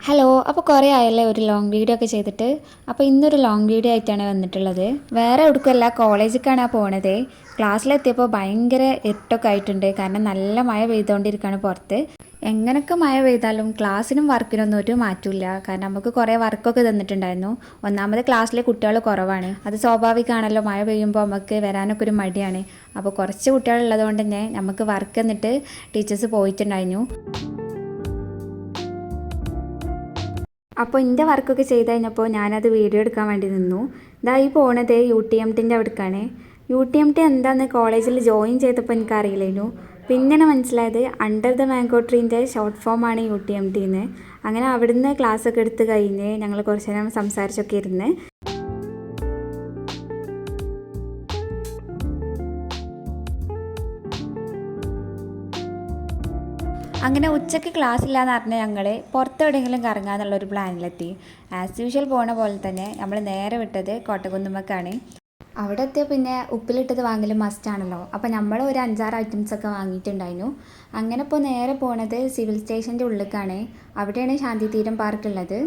Hello, അപ്പോൾ കുറേ ആയല്ലേ ഒരു ലോങ് വീഡിയോ ഒക്കെ ചെയ്തിട്ട്. അപ്പോൾ ഇന്നൊരു ലോങ് വീഡിയോ ആയിട്ടാണ് വന്നിട്ടുള്ളത്. വേറെ എവിടേക്കല്ല, കോളേജിലേക്കാണ് പോണത്. ക്ലാസ്സിലെത്തിയപ്പോൾ ഭയങ്കര ഇരുട്ടൊക്കെ ആയിട്ടുണ്ട്. കാരണം നല്ല മഴ പെയ്തുകൊണ്ടിരിക്കുകയാണ് പുറത്ത്. എങ്ങനെയൊക്കെ മഴ പെയ്താലും ക്ലാസ്സിനും വർക്കിനൊന്നും ഒരു മാറ്റമില്ല. കാരണം നമുക്ക് കുറേ വർക്കൊക്കെ തന്നിട്ടുണ്ടായിരുന്നു. ഒന്നാമത് ക്ലാസ്സിലെ കുട്ടികൾ കുറവാണ്. അത് സ്വാഭാവികമാണല്ലോ, മഴ പെയ്യുമ്പോൾ നമുക്ക് വരാനൊക്കെ ഒരു മടിയാണ്. അപ്പോൾ കുറച്ച് കുട്ടികളുള്ളത് കൊണ്ട് തന്നെ നമുക്ക് വർക്ക് എന്നിട്ട് ടീച്ചേഴ്സ് പോയിട്ടുണ്ടായിരുന്നു. അപ്പോൾ എൻ്റെ വർക്കൊക്കെ ചെയ്ത് കഴിഞ്ഞപ്പോൾ ഞാനത് വീഡിയോ എടുക്കാൻ വേണ്ടി നിന്നു. ഈ പോണത് UTMTൻ്റെ അവിടേക്കാണ്. UTMT എന്താണെന്ന് കോളേജിൽ ജോയിൻ ചെയ്തപ്പോൾ എനിക്കറിയില്ലായിരുന്നു. പിന്നെയാണ് മനസ്സിലായത് അണ്ടർ ദ മാംഗോ ട്രീൻ്റെ ഷോർട്ട് ഫോമാണ് UTMT എന്ന്. അങ്ങനെ അവിടുന്ന് ക്ലാസ്സൊക്കെ എടുത്ത് കഴിഞ്ഞ് ഞങ്ങൾ കുറച്ച് നേരം സംസാരിച്ചൊക്കെ ഇരുന്ന് അങ്ങനെ ഉച്ചയ്ക്ക് ക്ലാസ് ഇല്ലയെന്ന് പറഞ്ഞാൽ ഞങ്ങൾ പുറത്തെവിടെയെങ്കിലും കറങ്ങാമെന്നുള്ളൊരു പ്ലാനിലെത്തി. ആസ് യൂഷ്വൽ പോണ പോലെ തന്നെ നമ്മൾ നേരെ വിട്ടത് കോട്ടക്കുന്നുമ്മക്കാണ്. അവിടെ എത്തിയ പിന്നെ ഉപ്പിലിട്ടത് വാങ്ങലും മസ്റ്റാണല്ലോ. അപ്പോൾ നമ്മൾ ഒരു 5-6 ഐറ്റംസൊക്കെ വാങ്ങിയിട്ടുണ്ടായിരുന്നു. അങ്ങനെ ഇപ്പോൾ നേരെ പോണത് സിവിൽ സ്റ്റേഷൻ്റെ ഉള്ളിലേക്കാണ്. അവിടെയാണ് ശാന്തിതീരം പാർക്ക് ഉള്ളത്.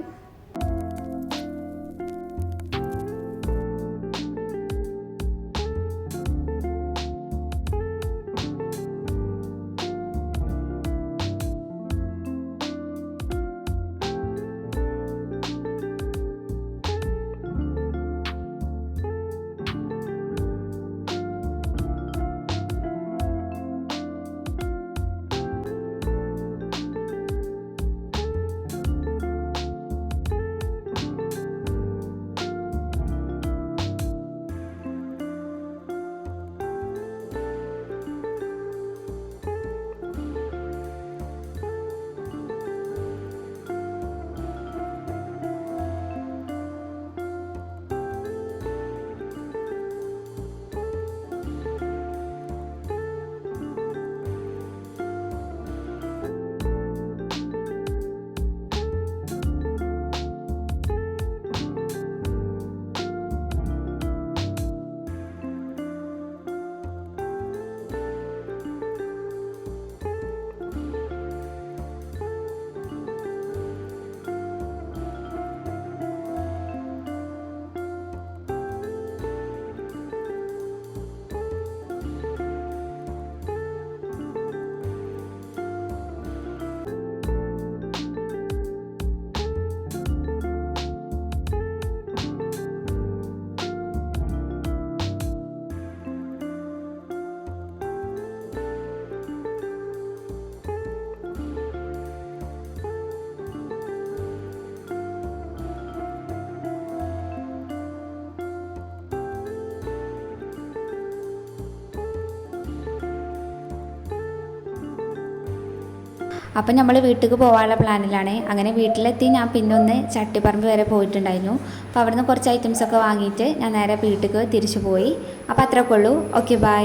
അപ്പം നമ്മൾ വീട്ടിലേക്ക് പോകാനുള്ള പ്ലാനിലാണ്. അങ്ങനെ വീട്ടിലെത്തി ഞാൻ പിന്നെ ഒന്ന് ചട്ടിപ്പറമ്പ് വരെ പോയിട്ടുണ്ടായിരുന്നു. അപ്പോൾ അവിടുന്ന് കുറച്ച് ഐറ്റംസൊക്കെ വാങ്ങിയിട്ട് ഞാൻ നേരെ വീട്ടിലേക്ക് തിരിച്ചു പോയി. അപ്പോൾ അത്രയൊക്കെ ഉള്ളൂ. Okay, by.